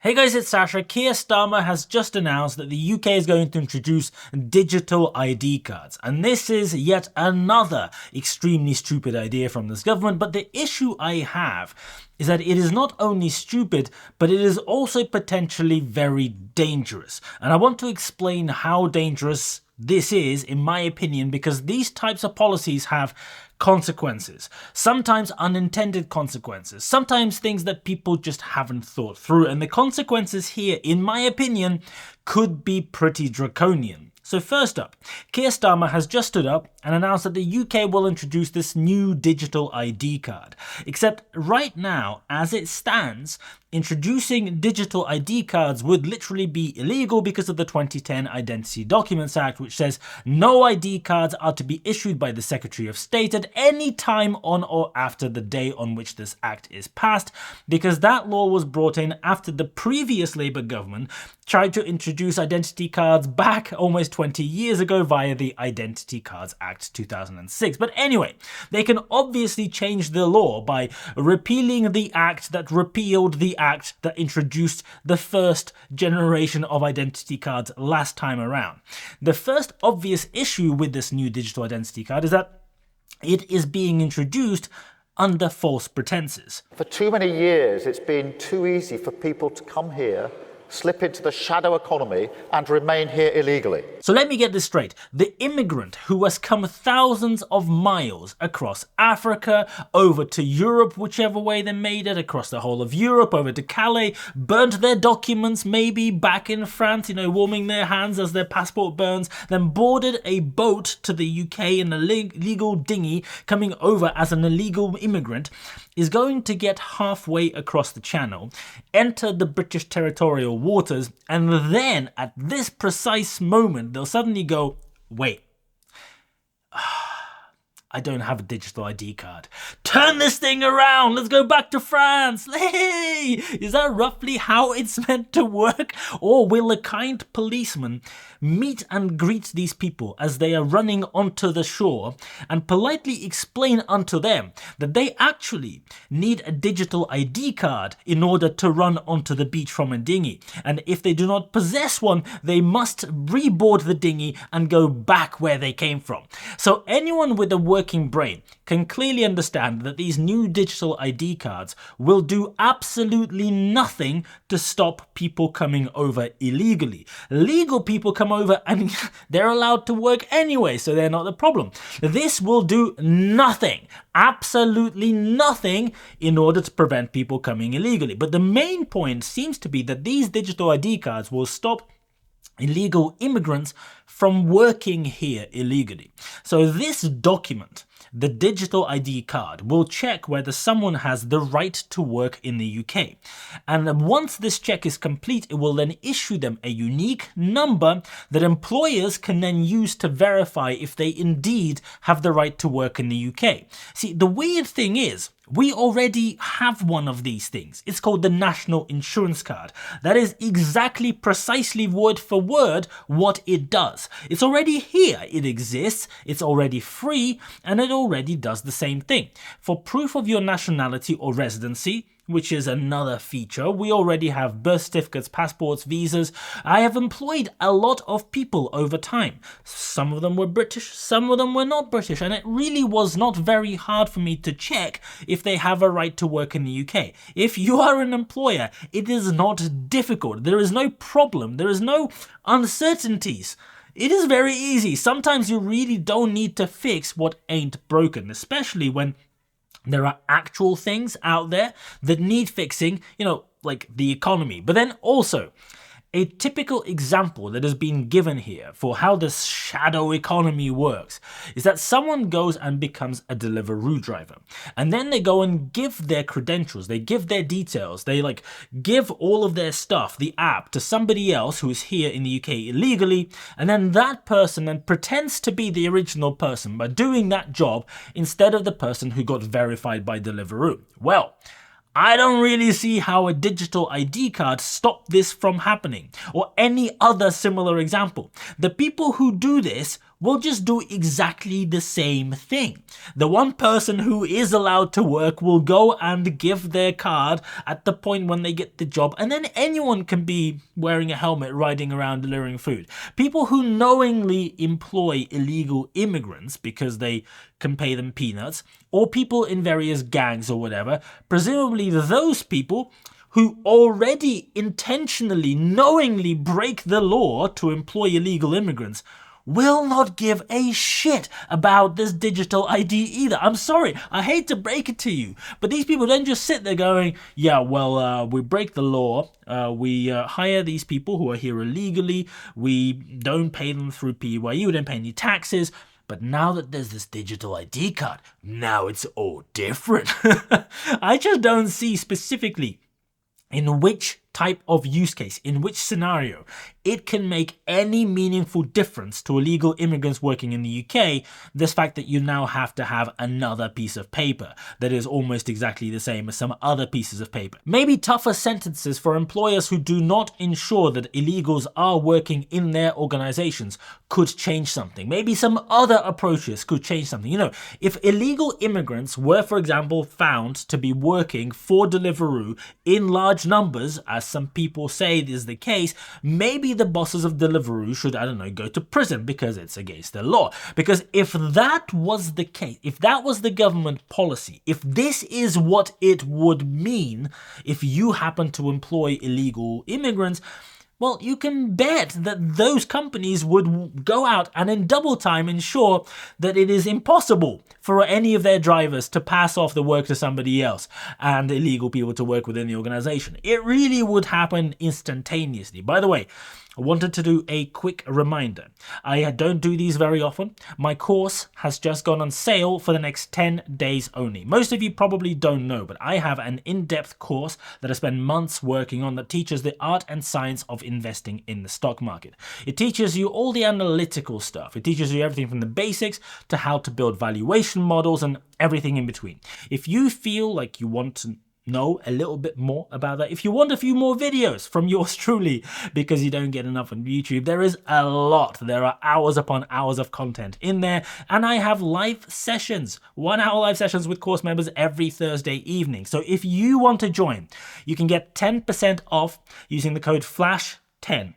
Hey guys, it's Sasha. Keir Starmer has just announced that the UK is going to introduce digital ID cards. And this is yet another extremely stupid idea from this government. But the issue I have is that it is not only stupid, but it is also potentially very dangerous. And I want to explain how dangerous this is, in my opinion, because these types of policies have consequences, sometimes unintended consequences, sometimes things that people just haven't thought through. And the consequences here, in my opinion, could be pretty draconian. So first up, Keir Starmer has just stood up and announced that the UK will introduce this new digital ID card. Except right now, as it stands, introducing digital ID cards would literally be illegal because of the 2010 Identity Documents Act, which says no ID cards are to be issued by the Secretary of State at any time on or after the day on which this act is passed, because that law was brought in after the previous Labour government tried to introduce identity cards back almost 20 years ago via the Identity Cards Act 2006. But anyway, they can obviously change the law by repealing the act that repealed the act that introduced the first generation of identity cards last time around. The first obvious issue with this new digital identity card is that it is being introduced under false pretenses. For too many years, it's been too easy for people to come here, slip into the shadow economy and remain here illegally. So let me get this straight. The immigrant who has come thousands of miles across Africa, over to Europe, whichever way they made it, across the whole of Europe, over to Calais, burnt their documents maybe back in France, warming their hands as their passport burns, then boarded a boat to the UK in a legal dinghy coming over as an illegal immigrant, is going to get halfway across the channel, enter the British territorial waters, and then at this precise moment they'll suddenly go, wait, I don't have a digital ID card. Turn this thing around. Let's go back to France. Hey! Is that roughly how it's meant to work? Or will a kind policeman meet and greet these people as they are running onto the shore and politely explain unto them that they actually need a digital ID card in order to run onto the beach from a dinghy? And if they do not possess one, they must reboard the dinghy and go back where they came from. So anyone with a working brain can clearly understand that these new digital ID cards will do absolutely nothing to stop people coming over illegally. Legal people come over and they're allowed to work anyway, so they're not the problem. This will do nothing, absolutely nothing, in order to prevent people coming illegally. But the main point seems to be that these digital ID cards will stop illegal immigrants from working here illegally. So this document, the digital ID card, will check whether someone has the right to work in the UK. And once this check is complete, it will then issue them a unique number that employers can then use to verify if they indeed have the right to work in the UK. See, the weird thing is, we already have one of these things. It's called the National Insurance Card. That is exactly, precisely word for word what it does. It's already here. It exists. It's already free, and it already does the same thing. For proof of your nationality or residency, which is another feature, we already have birth certificates, passports, visas. I have employed a lot of people over time. Some of them were British, some of them were not British, and it really was not very hard for me to check if they have a right to work in the UK. If you are an employer, it is not difficult. There is no problem. There is no uncertainties. It is very easy. Sometimes you really don't need to fix what ain't broken, especially when there are actual things out there that need fixing, like the economy. But then also, a typical example that has been given here for how this shadow economy works is that someone goes and becomes a Deliveroo driver. And then they go and give their credentials, they give their details, they give all of their stuff, the app, to somebody else who is here in the UK illegally. And then that person then pretends to be the original person by doing that job instead of the person who got verified by Deliveroo. Well, I don't really see how a digital ID card stopped this from happening, or any other similar example. The people who do this will just do exactly the same thing. The one person who is allowed to work will go and give their card at the point when they get the job, and then anyone can be wearing a helmet riding around delivering food. People who knowingly employ illegal immigrants because they can pay them peanuts, or people in various gangs or whatever, presumably those people who already intentionally, knowingly break the law to employ illegal immigrants, will not give a shit about this digital ID either. I'm sorry, I hate to break it to you, but these people don't just sit there going, yeah, well, we break the law, we hire these people who are here illegally, we don't pay them through PAYE, we don't pay any taxes, but now that there's this digital ID card, now it's all different. I just don't see specifically in which type of use case, in which scenario, it can make any meaningful difference to illegal immigrants working in the UK, this fact that you now have to have another piece of paper that is almost exactly the same as some other pieces of paper. Maybe tougher sentences for employers who do not ensure that illegals are working in their organizations could change something. Maybe some other approaches could change something. You know, if illegal immigrants were, for example, found to be working for Deliveroo in large numbers, as some people say is the case, maybe the bosses of Deliveroo should, I don't know, go to prison because it's against the law. Because if that was the case, if that was the government policy, if this is what it would mean if you happen to employ illegal immigrants, well, you can bet that those companies would go out and in double time ensure that it is impossible for any of their drivers to pass off the work to somebody else and illegal people to work within the organization. It really would happen instantaneously. By the way, I wanted to do a quick reminder. I don't do these very often. My course has just gone on sale for the next 10 days only. Most of you probably don't know, but I have an in-depth course that I spend months working on that teaches the art and science of investing in the stock market. It teaches you all the analytical stuff. It teaches you everything from the basics to how to build valuation models and everything in between. If you feel like you want to know a little bit more about that, if you want a few more videos from yours truly because you don't get enough on YouTube, there is a lot. There are hours upon hours of content in there, and I have live sessions, 1-hour live sessions with course members every Thursday evening. So if you want to join, you can get 10% off using the code FLASH10.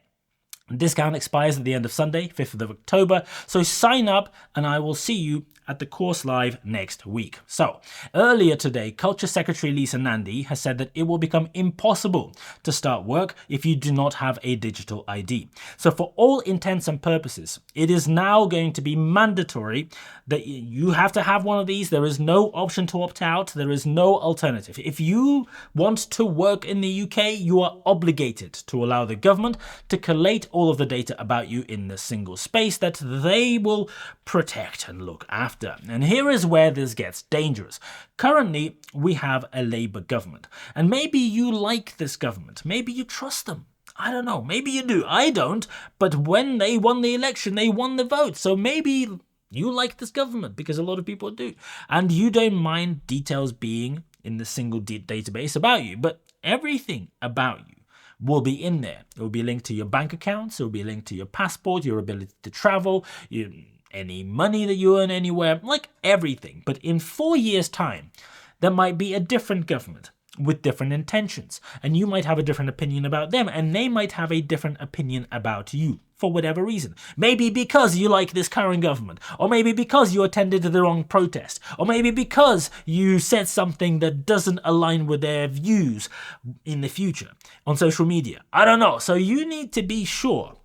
Discount expires at the end of Sunday, 5th of October, so sign up and I will see you at the course live next week. So, earlier today, Culture Secretary Lisa Nandy has said that it will become impossible to start work if you do not have a digital ID. So for all intents and purposes, it is now going to be mandatory that you have to have one of these. There is no option to opt out. There is no alternative. If you want to work in the UK, you are obligated to allow the government to collate all of the data about you in the single space that they will protect and look after. And here is where this gets dangerous. Currently, we have a Labour government, and maybe you like this government. Maybe you trust them. I don't know. Maybe you do. I don't. But when they won the election, they won the vote. So maybe you like this government, because a lot of people do. And you don't mind details being in the single database about you. But everything about you will be in there. It will be linked to your bank accounts. It will be linked to your passport, your ability to travel, any money that you earn anywhere, like everything. But in 4 years' time, there might be a different government with different intentions, and you might have a different opinion about them, and they might have a different opinion about you for whatever reason. Maybe because you like this current government, or maybe because you attended the wrong protest, or maybe because you said something that doesn't align with their views in the future on social media. I don't know. So you need to be sure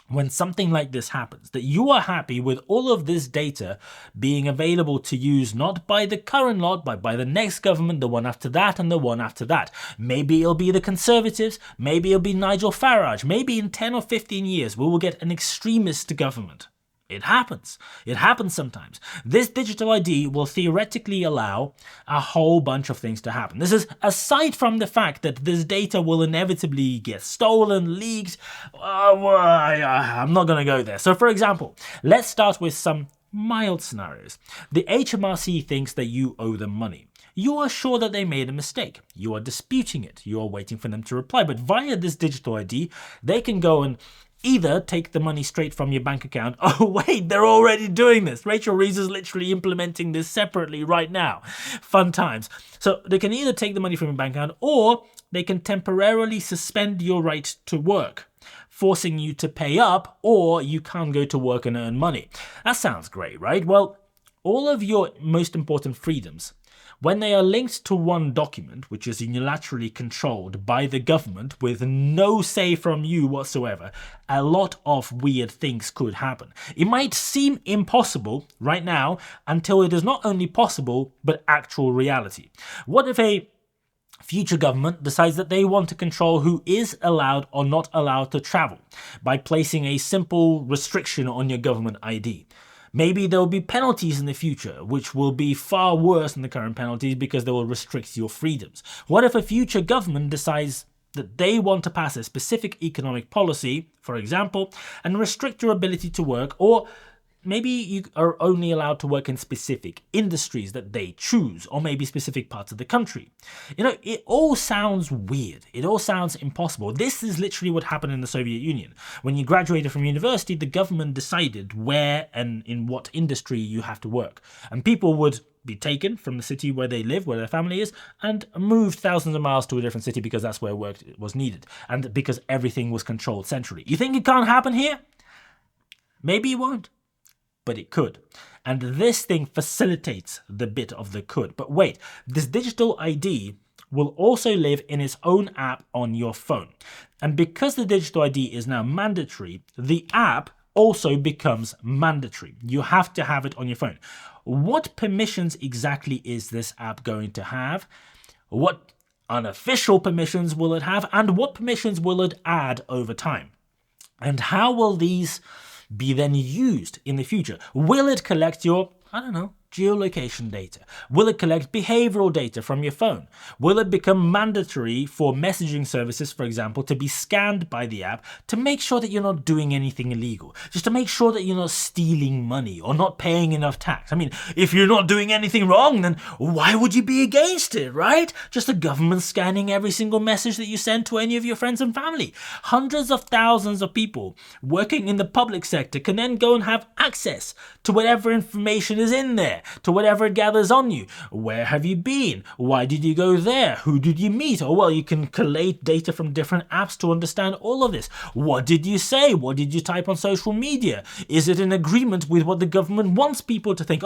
when something like this happens, that you are happy with all of this data being available to use, not by the current lot, but by the next government, the one after that, and the one after that. Maybe it'll be the Conservatives, maybe it'll be Nigel Farage, maybe in 10 or 15 years we will get an extremist government. It happens. It happens sometimes. This digital ID will theoretically allow a whole bunch of things to happen. This is aside from the fact that this data will inevitably get stolen, leaked. I'm not going to go there. So for example, let's start with some mild scenarios. The HMRC thinks that you owe them money. You are sure that they made a mistake. You are disputing it. You are waiting for them to reply. But via this digital ID, they can go and Either take the money straight from your bank account. Oh, wait, they're already doing this. Rachel Reeves is literally implementing this separately right now. Fun times. So they can either take the money from your bank account, or they can temporarily suspend your right to work, forcing you to pay up, or you can't go to work and earn money. That sounds great, right? Well, all of your most important freedoms, when they are linked to one document, which is unilaterally controlled by the government with no say from you whatsoever, a lot of weird things could happen. It might seem impossible right now until it is not only possible, but actual reality. What if a future government decides that they want to control who is allowed or not allowed to travel by placing a simple restriction on your government ID? Maybe there will be penalties in the future, which will be far worse than the current penalties because they will restrict your freedoms. What if a future government decides that they want to pass a specific economic policy, for example, and restrict your ability to work, or maybe you are only allowed to work in specific industries that they choose, or maybe specific parts of the country? It all sounds weird. It all sounds impossible. This is literally what happened in the Soviet Union. When you graduated from university, the government decided where and in what industry you have to work. And people would be taken from the city where they live, where their family is, and moved thousands of miles to a different city because that's where work was needed, and because everything was controlled centrally. You think it can't happen here? Maybe it won't, but it could. And this thing facilitates the bit of the could. But wait, this digital ID will also live in its own app on your phone. And because the digital ID is now mandatory, the app also becomes mandatory. You have to have it on your phone. What permissions exactly is this app going to have? What unofficial permissions will it have? And what permissions will it add over time? And how will these be then used in the future? Will it collect your, geolocation data? Will it collect behavioral data from your phone? Will it become mandatory for messaging services, for example, to be scanned by the app to make sure that you're not doing anything illegal? Just to make sure that you're not stealing money or not paying enough tax. If you're not doing anything wrong, then why would you be against it, right? Just the government scanning every single message that you send to any of your friends and family. Hundreds of thousands of people working in the public sector can then go and have access to whatever information is in there, to whatever it gathers on you. Where have you been? Why did you go there? Who did you meet? You can collate data from different apps to understand all of this. What did you say? What did you type on social media? Is it in agreement with what the government wants people to think?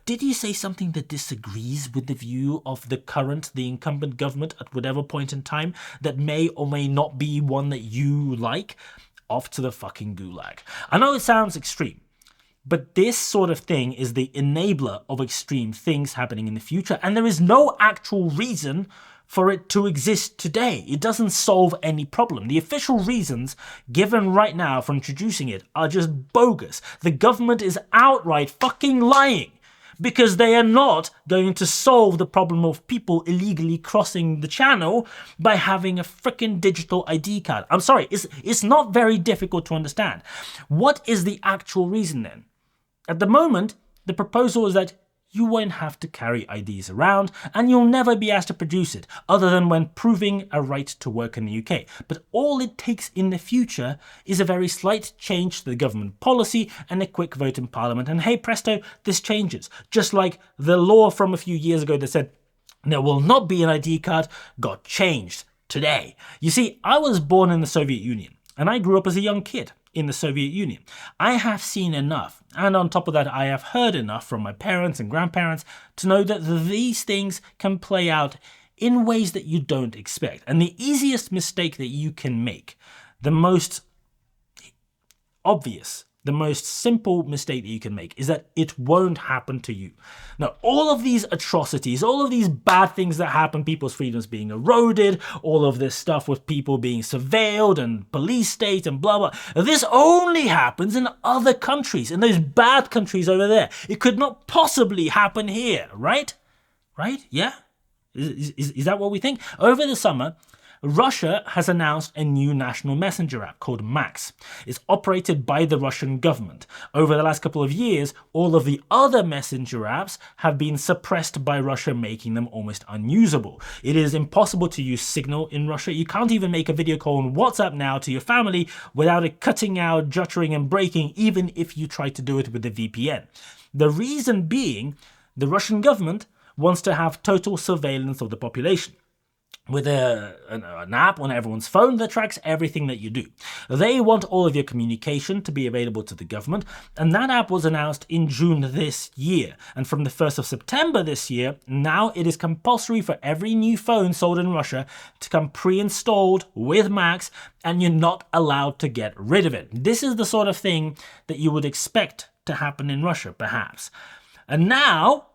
Did you say something that disagrees with the view of the incumbent government at whatever point in time that may or may not be one that you like? Off to the fucking gulag. I know it sounds extreme, but this sort of thing is the enabler of extreme things happening in the future, and there is no actual reason for it to exist today. It doesn't solve any problem. The official reasons given right now for introducing it are just bogus. The government is outright fucking lying, because they are not going to solve the problem of people illegally crossing the channel by having a frickin' digital ID card. I'm sorry, it's not very difficult to understand. What is the actual reason then? At the moment, the proposal is that you won't have to carry IDs around, and you'll never be asked to produce it, other than when proving a right to work in the UK. But all it takes in the future is a very slight change to the government policy and a quick vote in Parliament, and hey presto, this changes. Just like the law from a few years ago that said there will not be an ID card got changed today. You see, I was born in the Soviet Union, and I grew up as a young kid in the Soviet Union. I have seen enough, and on top of that, I have heard enough from my parents and grandparents to know that these things can play out in ways that you don't expect. And the easiest mistake that you can make, the most obvious, the most simple mistake that you can make, is that it won't happen to you. Now, all of these atrocities, all of these bad things that happen, people's freedoms being eroded, all of this stuff with people being surveilled and police state and blah, blah, this only happens in other countries, in those bad countries over there. It could not possibly happen here, right? Right? Yeah? Is that what we think? Over the summer, Russia has announced a new national messenger app called Max. It's operated by the Russian government. Over the last couple of years, all of the other messenger apps have been suppressed by Russia, making them almost unusable. It is impossible to use Signal in Russia. You can't even make a video call on WhatsApp now to your family without it cutting out, juttering and breaking, even if you try to do it with a VPN. The reason being, the Russian government wants to have total surveillance of the population, with an app on everyone's phone that tracks everything that you do. They want all of your communication to be available to the government, and that app was announced in June this year. And from the 1st of September this year, now it is compulsory for every new phone sold in Russia to come pre-installed with Max, and you're not allowed to get rid of it. This is the sort of thing that you would expect to happen in Russia, perhaps. And now,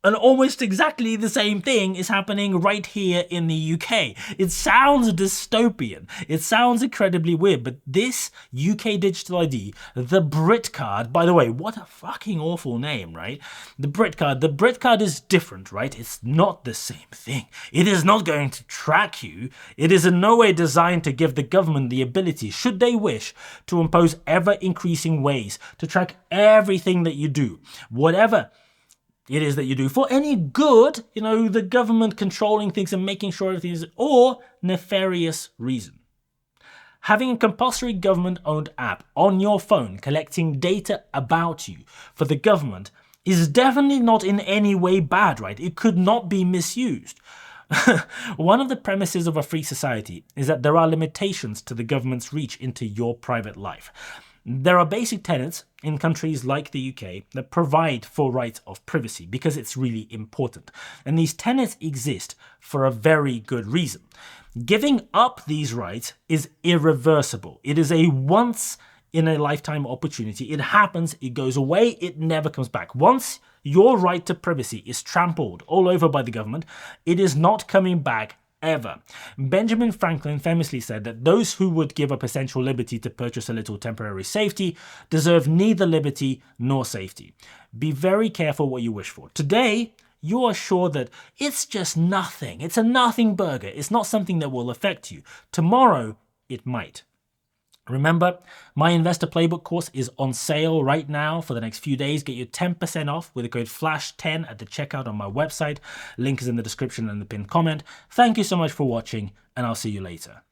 and almost exactly the same thing is happening right here in the UK. It sounds dystopian. It sounds incredibly weird, but this UK digital ID, the Brit card, by the way, what a fucking awful name, right? The Brit card is different, right? It's not the same thing. It is not going to track you. It is in no way designed to give the government the ability, should they wish, to impose ever-increasing ways to track everything that you do. Whatever it is that you do for any good, the government controlling things and making sure everything is, or nefarious reason. Having a compulsory government-owned app on your phone collecting data about you for the government is definitely not in any way bad, right? It could not be misused. One of the premises of a free society is that there are limitations to the government's reach into your private life. There are basic tenets in countries like the UK that provide for rights of privacy because it's really important. And these tenets exist for a very good reason. Giving up these rights is irreversible. It is a once in a lifetime opportunity. It happens, it goes away, it never comes back. Once your right to privacy is trampled all over by the government, it is not coming back ever. Benjamin Franklin famously said that those who would give up essential liberty to purchase a little temporary safety deserve neither liberty nor safety. Be very careful what you wish for. Today, you are sure that it's just nothing. It's a nothing burger. It's not something that will affect you. Tomorrow, it might. Remember, my Investor Playbook course is on sale right now for the next few days. Get you 10% off with the code FLASH10 at the checkout on my website. Link is in the description and the pinned comment. Thank you so much for watching, and I'll see you later.